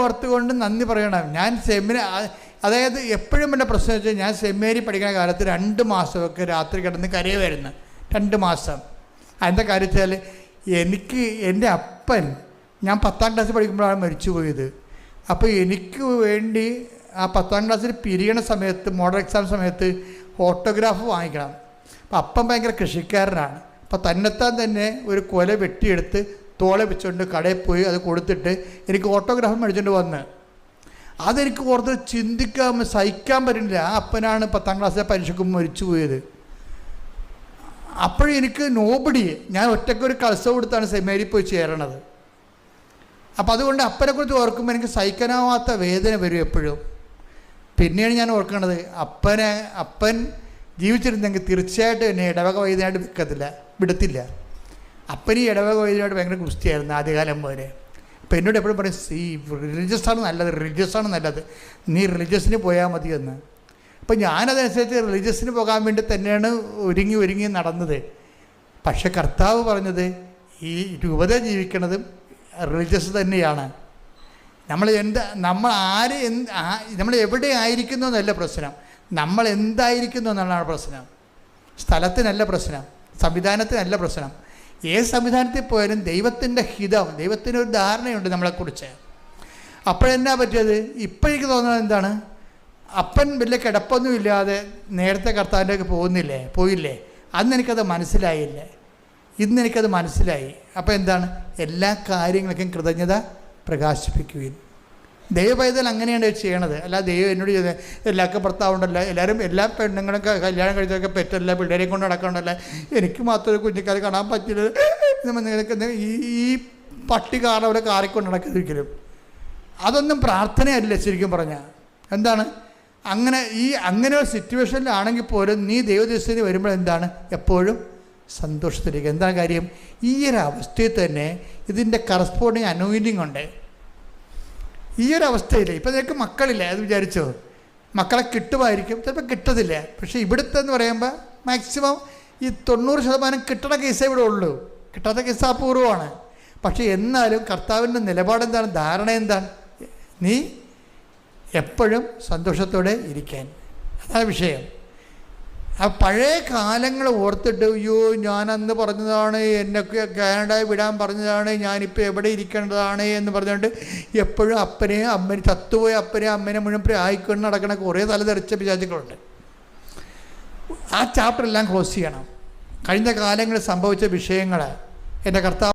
ഓർത്തുകൊണ്ട് നന്ദി പറയണം. ഞാൻ അതായത് എപ്പോഴും എൻ്റെ പ്രശ്നം വെച്ചാൽ ഞാൻ സെമിനാരി പഠിക്കുന്ന കാലത്ത് 2 മാസമൊക്കെ രാത്രി കിടന്ന് കരയുമായിരുന്നു. 2 മാസം. അതിൻ്റെ കാര്യം വെച്ചാൽ എനിക്ക് എൻ്റെ അപ്പൻ, ഞാൻ 10ാം ക്ലാസ്സിൽ പഠിക്കുമ്പോഴാണ് മരിച്ചു പോയത്. അപ്പോൾ എനിക്ക് വേണ്ടി ആ 10ാം ക്ലാസ്സിൽ പിരിയണ സമയത്ത്, മോഡൽ എക്സാം സമയത്ത് ഓട്ടോഗ്രാഫ് വാങ്ങിക്കണം. അപ്പം അപ്പൻ ഭയങ്കര കൃഷിക്കാരനാണ്. അപ്പോൾ തന്നെത്താൻ തന്നെ ഒരു കൊല വെട്ടിയെടുത്ത് തോളെ വെച്ചുകൊണ്ട് കടയിൽ പോയി അത് കൊടുത്തിട്ട് എനിക്ക് ഓട്ടോഗ്രാഫ് മേടിച്ചുകൊണ്ട് വന്ന്, അതെനിക്ക് ഓർത്ത് ചിന്തിക്കാൻ സഹിക്കാൻ പറ്റുന്നില്ല. ആ അപ്പനാണ് 10ാം ക്ലാസ്സിലെ പരീക്ഷയ്ക്ക് മരിച്ചു പോയത്. അപ്പോഴും എനിക്ക് നോബടി, ഞാൻ ഒറ്റയ്ക്കൊരു കളസം കൊടുത്താണ് സെമിനാരിൽ പോയി ചേരണത്. അപ്പം അതുകൊണ്ട് അപ്പനെക്കുറിച്ച് ഓർക്കുമ്പോൾ എനിക്ക് സഹിക്കാനാവാത്ത വേദന വരും എപ്പോഴും. പിന്നെയാണ് ഞാൻ ഓർക്കുന്നത്, അപ്പൻ ജീവിച്ചിരുന്നെങ്കിൽ തീർച്ചയായിട്ടും എന്നെ ഇടവക വൈദ്യനായിട്ട് വിടത്തില്ല. അപ്പന് ഈ ഇടവക വൈദ്യനായിട്ട് ഭയങ്കര ഗുസ്തിയായിരുന്നു ആദ്യകാലം പോലെ. അപ്പോൾ എന്നോട് എപ്പോഴും പറയും, റിലീജിയസാണ് നല്ലത്, നീ റിലീജിയസിന് പോയാൽ മതി എന്ന്. അപ്പം ഞാനതനുസരിച്ച് റിലീജിയസിന് പോകാൻ വേണ്ടി തന്നെയാണ് ഒരുങ്ങി നടന്നത്. പക്ഷെ കർത്താവ് പറഞ്ഞത് ഈ രൂപത ജീവിക്കണതും റിലീജിയസ് തന്നെയാണ്. നമ്മൾ എവിടെ ആയിരിക്കുന്നു എന്നല്ല പ്രശ്നം, നമ്മൾ എന്തായിരിക്കുന്നു എന്നുള്ളതാണ് പ്രശ്നം. സ്ഥലത്തിനല്ല പ്രശ്നം, സംവിധാനത്തിനല്ല പ്രശ്നം. ഏത് സംവിധാനത്തിൽ പോയാലും ദൈവത്തിൻ്റെ ഹിതം, ദൈവത്തിനൊരു ധാരണയുണ്ട് നമ്മളെക്കുറിച്ച്. അപ്പോഴെന്നാ പറ്റിയത്, ഇപ്പോഴേക്ക് തോന്നുന്നത് എന്താണ്, അപ്പൻ വലിയ കിടപ്പൊന്നുമില്ലാതെ നേരത്തെ കർത്താവിൻ്റെയൊക്കെ പോയില്ലേ. അന്ന് എനിക്കത് മനസ്സിലായില്ലേ, ഇന്ന് എനിക്കത് മനസ്സിലായി. അപ്പോൾ എന്താണ്, എല്ലാ കാര്യങ്ങൾക്കും കൃതജ്ഞത പ്രകാശിപ്പിക്കുകയും. ദൈവപൈതൽ അങ്ങനെയാണ് ചെയ്യണത്. അല്ല ദൈവം എന്നോട് ചെയ്തത് എല്ലാവർക്കും ഭർത്താവുണ്ടല്ലോ, എല്ലാ പെണ്ണുങ്ങളൊക്കെ കല്യാണം കഴിച്ചൊക്കെ പെറ്റല്ല, പിള്ളേരെയും കൊണ്ട് നടക്കണ്ടല്ല, എനിക്ക് മാത്രം ഒരു കുഞ്ഞിക്കാരെ കാണാൻ പറ്റില്ല. നിങ്ങൾക്ക് ഈ പട്ടി കാറവിടെ കാറിക്കൊണ്ട് നടക്കുന്നൊരിക്കലും അതൊന്നും പ്രാർത്ഥനയല്ല ശരിക്കും പറഞ്ഞാൽ. എന്താണ്, അങ്ങനെ ഒരു സിറ്റുവേഷനിലാണെങ്കിൽ പോലും നീ ദൈവദൃശ്യത്തിൽ വരുമ്പോൾ എന്താണ്, എപ്പോഴും സന്തോഷത്തിലേക്ക്. എന്താ കാര്യം, ഈ ഒരു അവസ്ഥയിൽ തന്നെ ഇതിൻ്റെ കറസ്പോണ്ടിങ് അനോയിൻറ്റിങ് ഉണ്ട്. ഈ ഒരു അവസ്ഥയിൽ ഇപ്പം നിനക്ക് മക്കളില്ല, അത് വിചാരിച്ചോ, മക്കളെ കിട്ടുമായിരിക്കും, ചിലപ്പോൾ കിട്ടത്തില്ല. പക്ഷേ ഇവിടുത്തെ എന്ന് പറയുമ്പോൾ മാക്സിമം ഈ 90% കിട്ടണ കേസേ ഇവിടെ ഉള്ളൂ, കിട്ടാത്ത കേസ് അപൂർവമാണ്. പക്ഷേ എന്നാലും കർത്താവിൻ്റെ നിലപാടെന്താണ്, ധാരണ എന്താണ്, നീ എപ്പോഴും സന്തോഷത്തോടെ ഇരിക്കാൻ. അതാണ് വിഷയം. ആ പഴയ കാലങ്ങൾ ഓർത്തിട്ട് അയ്യോ ഞാനന്ന് പറഞ്ഞതാണ്, എന്നൊക്കെ കാനഡയിൽ വിടാൻ പറഞ്ഞതാണ്, ഞാനിപ്പോൾ എവിടെ ഇരിക്കേണ്ടതാണ് എന്ന് പറഞ്ഞുകൊണ്ട് എപ്പോഴും ചത്തുപോയ അപ്പനെയും അമ്മേനെ മുഴുവൻ ആയിക്കൊണ്ട് നടക്കണ കുറേ തലതെറിച്ച പിശാചുക്കളുണ്ട്. ആ ചാപ്റ്ററെല്ലാം ക്ലോസ് ചെയ്യണം. കഴിഞ്ഞ കാലങ്ങളിൽ സംഭവിച്ച വിഷയങ്ങൾ എൻ്റെ കർത്താവ്